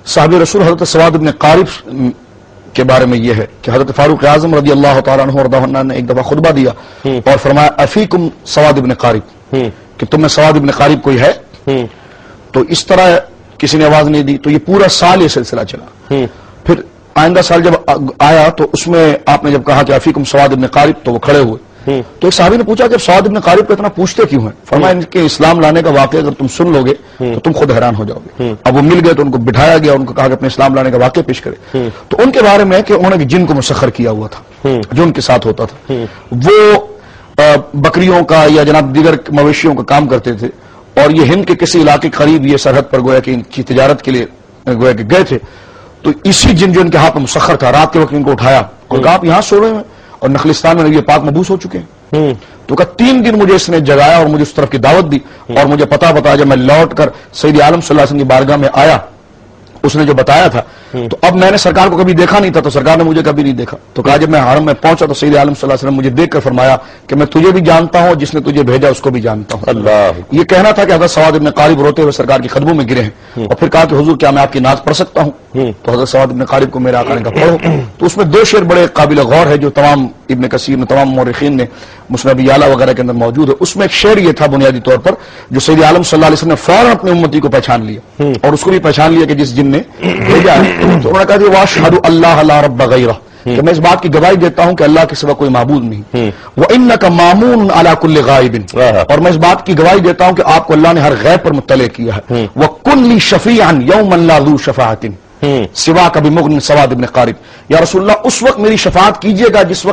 صحابی رسول حضرت سواد بن قارب کے بارے میں یہ ہے کہ حضرت فاروق اعظم رضی اللہ تعالیٰ عنہ وارضاہ عنہ نے ایک دفعہ خطبہ دیا اور فرمایا افیکم سواد بن قارب، کہ تم میں سواد بن قارب کوئی ہے؟ تو اس طرح کسی نے آواز نہیں دی، تو یہ پورا سال یہ سلسلہ چلا. پھر آئندہ سال جب آیا تو اس میں آپ نے جب کہا کہ افیکم سواد بن قارب، تو وہ کھڑے ہوئے. تو ایک صحابی نے پوچھا کہ سواد بن قارب کو اتنا پوچھتے کیوں ہیں؟ فرمایا ان کے اسلام لانے کا واقعہ اگر تم سن لو گے تو تم خود حیران ہو جاؤ گے. اب وہ مل گئے تو ان کو بٹھایا گیا، ان کو کہا کہ اپنے اسلام لانے کا واقعہ پیش کرے. تو ان کے بارے میں کہ انہوں نے جن کو مسخر کیا ہوا تھا جو ان کے ساتھ ہوتا تھا، وہ بکریوں کا یا جناب دیگر مویشیوں کا کام کرتے تھے، اور یہ ہند کے کسی علاقے قریب یہ سرحد پر گویا کہ ان کی تجارت کے لیے گویا کہ گئے تھے. تو اسی جن جو ان کے ہاتھ میں مسخر تھا، رات کے وقت ان کو اٹھایا اور کہا آپ یہاں سو رہے ہیں اور نخلستان میں نبی پاک مبعوث ہو چکے ہیں. تو کہا 3 دن مجھے اس نے جگایا اور مجھے اس طرف کی دعوت دی، اور مجھے پتا بتایا. جب میں لوٹ کر سید عالم صلی اللہ علیہ وسلم کی بارگاہ میں آیا، اس نے جو بتایا تھا، تو اب میں نے سرکار کو کبھی دیکھا نہیں تھا، تو سرکار نے مجھے کبھی نہیں دیکھا. تو کہا جب میں حرم میں پہنچا تو سید عالم صلی اللہ علیہ وسلم مجھے دیکھ کر فرمایا کہ میں تجھے بھی جانتا ہوں، جس نے تجھے بھیجا اس کو بھی جانتا ہوں. اللہ، یہ کہنا تھا کہ حضرت سواد بن قارب روتے ہوئے سرکار کے قدموں میں گرے ہیں، اور پھر کہا کہ حضور کیا میں آپ کی نعت پڑھ سکتا ہوں؟ تو حضرت سواد بن قارب کو میرے آقا نے کہا پڑھو. تو اس میں 2 شعر بڑے قابل غور ہے جو تمام ابن کثیر نے، تمام مورخین نے مسند یعلا وغیرہ کے اندر موجود ہے. اس میں ایک شعر یہ تھا بنیادی طور پر جو سید عالم صلی اللہ علیہ وسلم نے فوراً اپنی امتی کو پہچان لیا، اور اس کو بھی پہچان لیا کہ جس جن نے بھیجا ہے. تو انہوں نے کہا کہ واشہد اللہ لا رب غیرہ، کہ میں اس بات کی گواہی دیتا ہوں کہ اللہ کے سوا کوئی معبود نہیں. وانک مامون علی کل غائب، اور میں اس بات کی گواہی دیتا ہوں کہ آپ کو اللہ نے ہر غیب پر مطلع کیا ہے. وکن لی شفیعا یوما لا ذو شفاعۃ سوا کبھی مغن سواد بن قارب، یا رسول اللہ اس وقت میری شفاعت کیجئے گا جس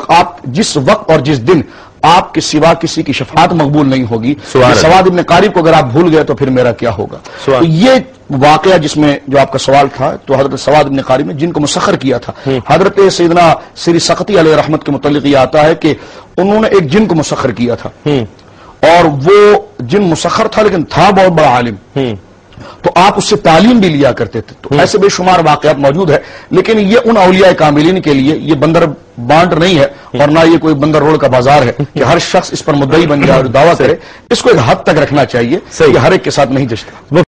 وقت اور جس دن آپ کے سوا کسی کی شفاعت مقبول نہیں ہوگی. سواد بن قارب کو اگر آپ بھول گئے تو پھر میرا کیا ہوگا؟ تو یہ واقعہ جس میں جو آپ کا سوال تھا، تو حضرت سواد بن قارب نے جن کو مسخر کیا تھا. حضرت سیدنا سری سقطی علیہ رحمت کے متعلق یہ آتا ہے کہ انہوں نے ایک جن کو مسخر کیا تھا، اور وہ جن مسخر تھا لیکن تھا بہت بڑا عالم، تو آپ اس سے تعلیم بھی لیا کرتے تھے. تو ایسے بے شمار واقعات موجود ہے، لیکن یہ ان اولیاء کاملین کے لیے یہ بندر بانٹ نہیں ہے، اور نہ یہ کوئی بندر روڈ کا بازار ہے کہ ہر شخص اس پر مدعی بن جائے اور دعویٰ کرے. اس کو ایک حد تک رکھنا چاہیے، یہ ہر ایک کے ساتھ نہیں جچتا.